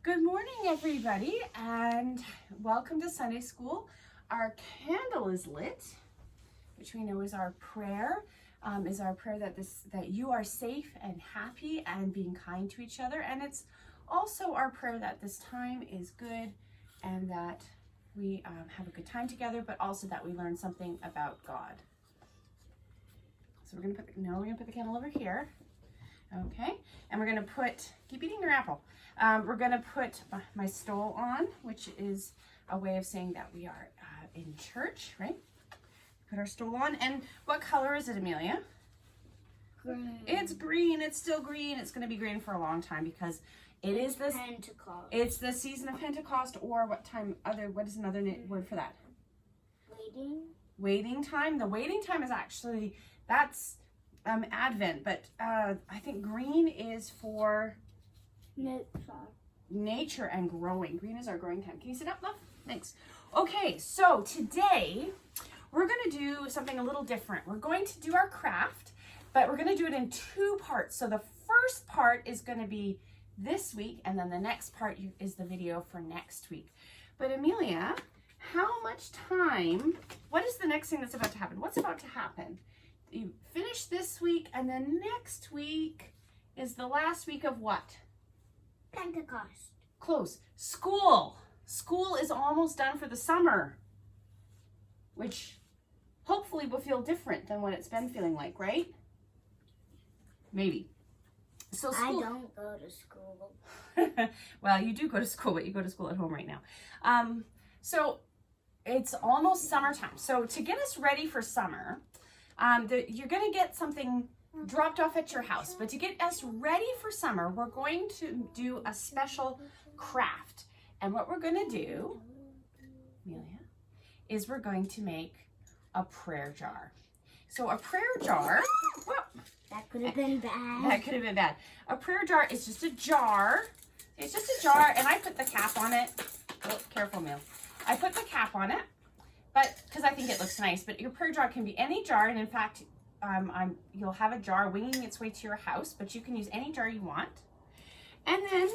Good morning, everybody, and welcome to Sunday School. Our candle is lit, which we know is our prayer. That you are safe and happy and being kind to each other. And it's also our prayer that this time is good and that we have a good time together, but also that we learn something about God. So we're gonna put the candle over here. Okay, and we're gonna keep eating your apple. We're gonna put my stole on, which is a way of saying that we are in church, right? Put our stole on. And what color is it, Amelia? Green. It's green. It's still green. It's gonna be green for a long time because it is this. Pentecost. It's the season of Pentecost, or what is another word for that? Waiting. Waiting time. The waiting time is actually, that's Advent, but I think green is for nature and growing. Green is our growing time. Can you sit up, love? Thanks. Okay, so today we're going to do something a little different. We're going to do our craft, but we're going to do it in two parts. So the first part is going to be this week, and then the next part is the video for next week. But Amelia, how much time, what is the next thing that's about to happen? What's about to happen? You finish this week, and then next week is the last week of what? Pentecost. Close. School. School is almost done for the summer, which hopefully will feel different than what it's been feeling like, right? Maybe. So school. I don't go to school. Well, you do go to school, but you go to school at home right now. So it's almost summertime. So to get us ready for summer, you're going to get something dropped off at your house. But to get us ready for summer, we're going to do a special craft. And what we're going to do, Amelia, is we're going to make a prayer jar. So a prayer jar, that could have been bad. That could have been bad. A prayer jar is just a jar. It's just a jar, and I put the cap on it. Oh, careful, Mel. I put the cap on it, but because I think it looks nice. But your prayer jar can be any jar, and in fact, you'll have a jar winging its way to your house, but you can use any jar you want. And then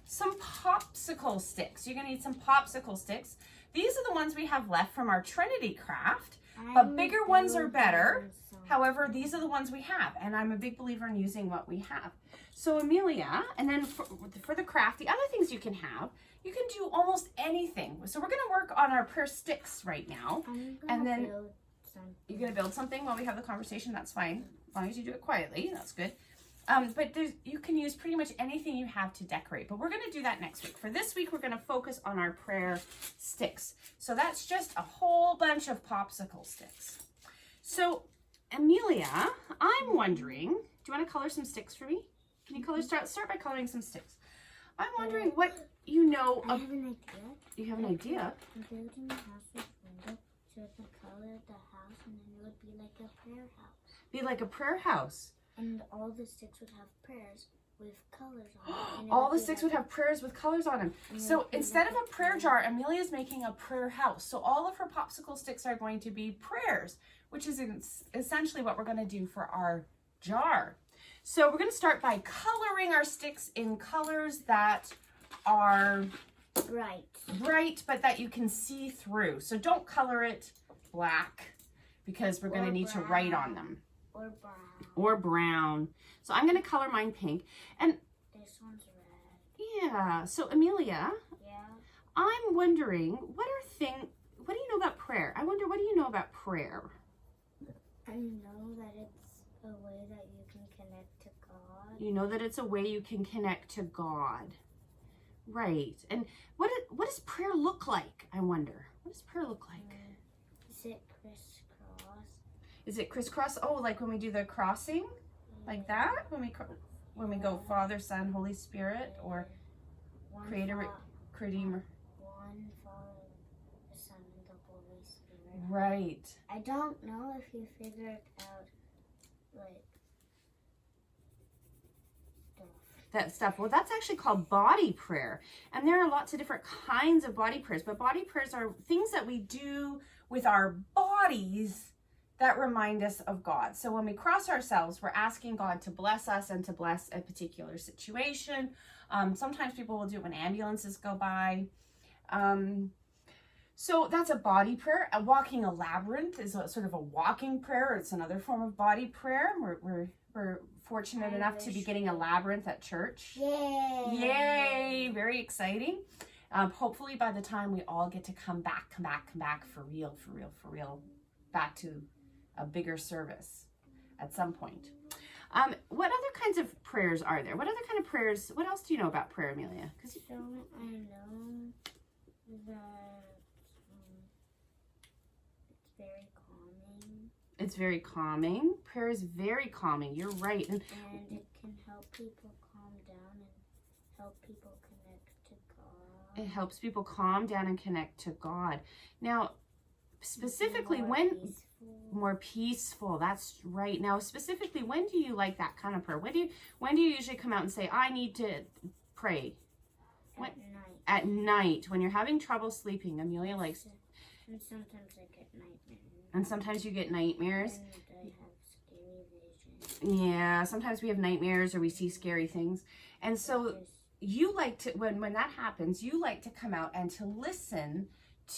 some popsicle sticks. You're gonna need some popsicle sticks. These are the ones we have left from our Trinity craft, but bigger ones are better. However, these are the ones we have, and I'm a big believer in using what we have. So Amelia, and then for the craft, the other things you can do almost anything. So we're gonna work on our prayer sticks right now. And then you're gonna build something while we have the conversation. That's fine, as long as you do it quietly. That's good. But you can use pretty much anything you have to decorate. But we're gonna do that next week. For this week, we're gonna focus on our prayer sticks. So that's just a whole bunch of popsicle sticks. So Amelia, I'm wondering, do you want to color some sticks for me? Can you start by coloring some sticks? I'm wondering what you know. I have an idea. You have an idea? I'm building a house with window, so I can color the house, and then it would be like a prayer house. Be like a prayer house. And all the sticks would have prayers with colors on them. All the sticks would have prayers with colors on them. So instead of a prayer jar, Amelia's making a prayer house. So all of her popsicle sticks are going to be prayers, which is essentially what we're going to do for our jar. So we're going to start by coloring our sticks in colors that are bright, but that you can see through. So don't color it black because we're going to need to write on them. Or brown. So I'm going to color mine pink. And this one's red. Yeah. So Amelia, yeah. I'm wondering, what do you know about prayer? I wonder, what do you know about prayer? I know that it's a way that you can connect to God. You know that it's a way you can connect to God. Right. And what does prayer look like, I wonder? What does prayer look like? Is it crisscross? Is it crisscross? Oh, like when we do the crossing? Like that? When we go Father, Son, Holy Spirit, or Creator, Redeemer. One Father, the Son, and the Holy Spirit. Right. I don't know if you figured out, like, that stuff. Well, that's actually called body prayer. And there are lots of different kinds of body prayers, but body prayers are things that we do with our bodies that remind us of God. So when we cross ourselves, we're asking God to bless us and to bless a particular situation, Sometimes people will do it when ambulances go by. So that's a body prayer. Walking a labyrinth is sort of a walking prayer. It's another form of body prayer. We're fortunate enough to be getting a labyrinth at church. Yay! Yay! Very exciting. Hopefully by the time we all get to come back for real, back to a bigger service at some point. What other kinds of prayers are there? What other kind of prayers? What else do you know about prayer, Amelia? So I know that it's very calming. It's very calming. Prayer is very calming. You're right. And it can help people calm down and help people connect to God. It helps people calm down and connect to God. Now, specifically more peaceful. That's right. Now, specifically, when do you like that kind of prayer? When do you usually come out and say, I need to pray? At night. At night, when you're having trouble sleeping. Amelia likes. And sometimes I get nightmares. And sometimes you get nightmares. And I have scary visions. Yeah, sometimes we have nightmares or we see scary things. And so you like to, when that happens, you like to come out and to listen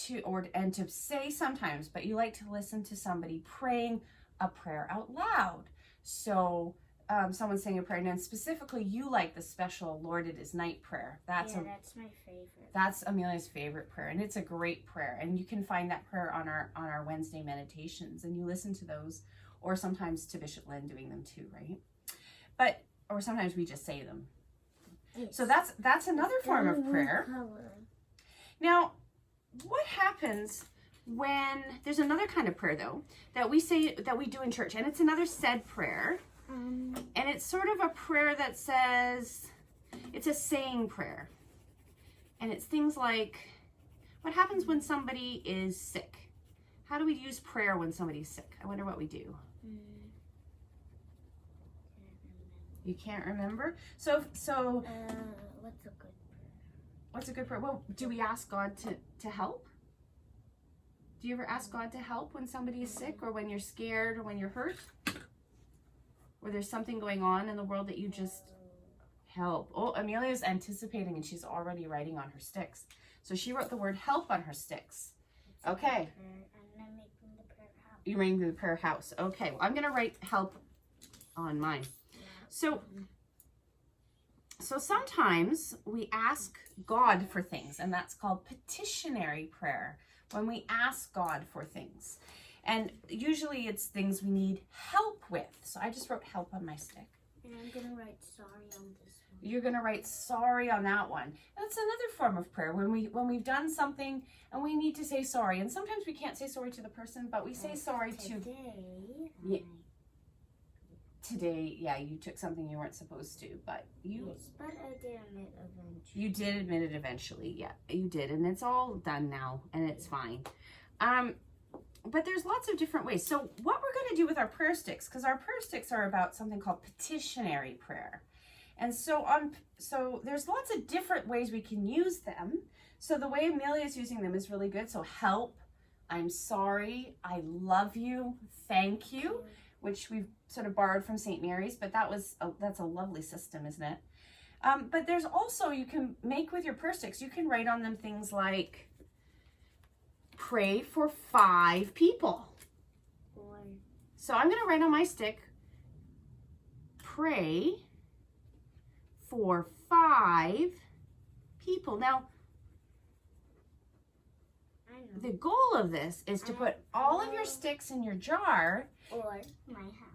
to, and to say sometimes, but you like to listen to somebody praying a prayer out loud. So someone's saying a prayer, and then specifically you like the special Lord It Is Night prayer. That's my favorite. That's Amelia's favorite prayer, and it's a great prayer. And you can find that prayer on our Wednesday meditations, and you listen to those, or sometimes to Bishop Lynn doing them too, right? Or sometimes we just say them. Yes. So that's another form of prayer. Now, what happens when there's another kind of prayer though that we do in church, and it's another said prayer, and it's sort of a prayer that says, it's a saying prayer, and it's things like, what happens when somebody is sick? How do we use prayer when somebody's sick? I wonder what we do. You can't remember? So what's a good prayer? What's a good prayer? Well, do we ask God to help? Do you ever ask God to help when somebody is sick, or when you're scared, or when you're hurt? Or there's something going on in the world that you just help? Oh, Amelia's anticipating, and she's already writing on her sticks. So she wrote the word help on her sticks. Okay. And I'm making the prayer house. You're making the prayer house. Okay. Well, I'm going to write help on mine. So sometimes we ask God for things, and that's called petitionary prayer, when we ask God for things. And usually it's things we need help with. So I just wrote help on my stick. And I'm going to write sorry on this one. You're going to write sorry on that one. That's another form of prayer, when we've done something and we need to say sorry. And sometimes we can't say sorry to the person, but we say sorry Today, yeah, you took something you weren't supposed to, but you... Yes, but I did admit eventually. You did admit it eventually, yeah, you did, and it's all done now, and it's fine. But there's lots of different ways. So what we're going to do with our prayer sticks, because our prayer sticks are about something called petitionary prayer. And so there's lots of different ways we can use them. So the way Amelia's using them is really good. So help, I'm sorry, I love you, thank you, which we've sort of borrowed from St. Mary's, but that's a lovely system, isn't it? But there's also, you can make with your prayer sticks, you can write on them things like, pray for 5 people. So I'm going to write on my stick, pray for 5 people. Now, the goal of this is to put all of your sticks in your jar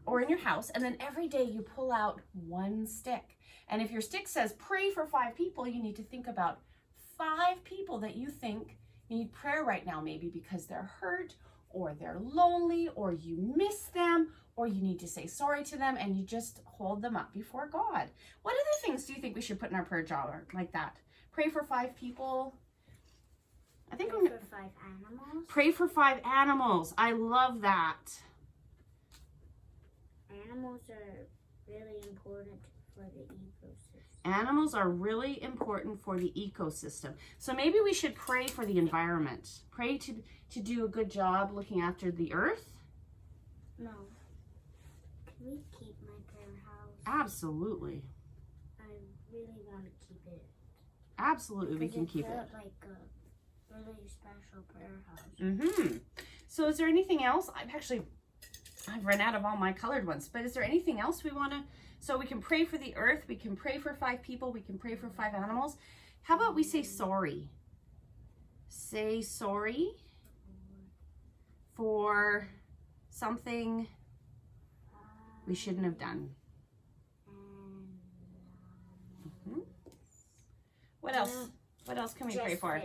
or in your house, and then every day you pull out 1 stick. And if your stick says pray for 5 people, you need to think about 5 people that you think need prayer right now, maybe because they're hurt, or they're lonely, or you miss them, or you need to say sorry to them, and you just hold them up before God. What other things do you think we should put in our prayer jar like that? Pray for 5 people. I think pray for 5 animals. Pray for 5 animals. I love that. Animals are really important for the ecosystem. Animals are really important for the ecosystem. So maybe we should pray for the environment. Pray to do a good job looking after the earth. No. Can we keep my prayer house? Absolutely. I really want to keep it. Absolutely, we Because can keep it. It's like a really special prayer house. Mm-hmm. So is there anything else? I've run out of all my colored ones, but is there anything else we want to, so we can pray for the earth, we can pray for 5 people, we can pray for 5 animals. How about we say sorry? Say sorry for something we shouldn't have done. Mm-hmm. What else? What else can we pray for?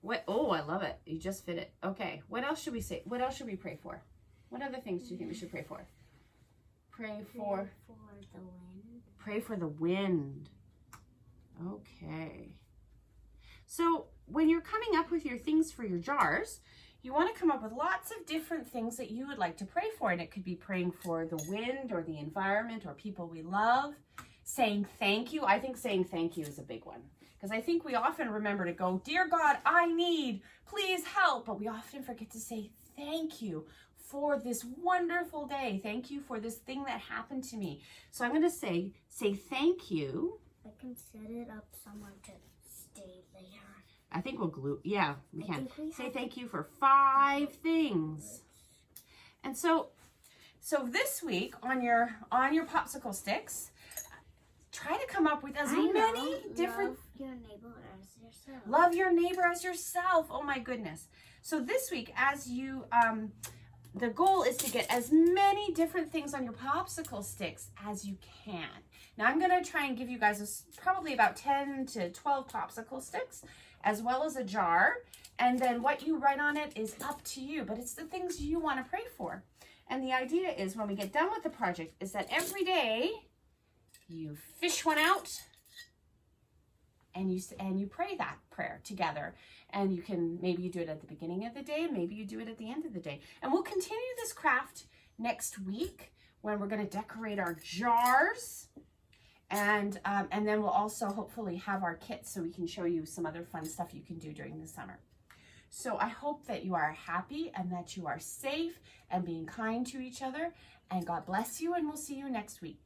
What? Oh, I love it. You just fit it. Okay. What else should we say? What else should we pray for? What other things do you think we should pray for? Pray for the wind. Pray for the wind. Okay. So when you're coming up with your things for your jars, you want to come up with lots of different things that you would like to pray for. And it could be praying for the wind or the environment or people we love. Saying thank you. I think saying thank you is a big one. Because I think we often remember to go, dear God, I need, please help. But we often forget to say thank you for this wonderful day. Thank you for this thing that happened to me. So I'm going to say thank you. I can set it up somewhere to stay later. I think we'll glue. Yeah, we can. Say thank you for 5 things. And so this week on your popsicle sticks, try to come up with as many different. Love your neighbor as yourself. Love your neighbor as yourself. Oh my goodness. So this week, as you, the goal is to get as many different things on your popsicle sticks as you can. Now I'm going to try and give you guys probably about 10 to 12 popsicle sticks, as well as a jar. And then what you write on it is up to you, but it's the things you want to pray for. And the idea is when we get done with the project is that every day you fish one out and you pray that prayer together. And you can, maybe you do it at the beginning of the day, maybe you do it at the end of the day. And we'll continue this craft next week when we're going to decorate our jars. And then we'll also hopefully have our kits so we can show you some other fun stuff you can do during the summer. So I hope that you are happy and that you are safe and being kind to each other. And God bless you, and we'll see you next week.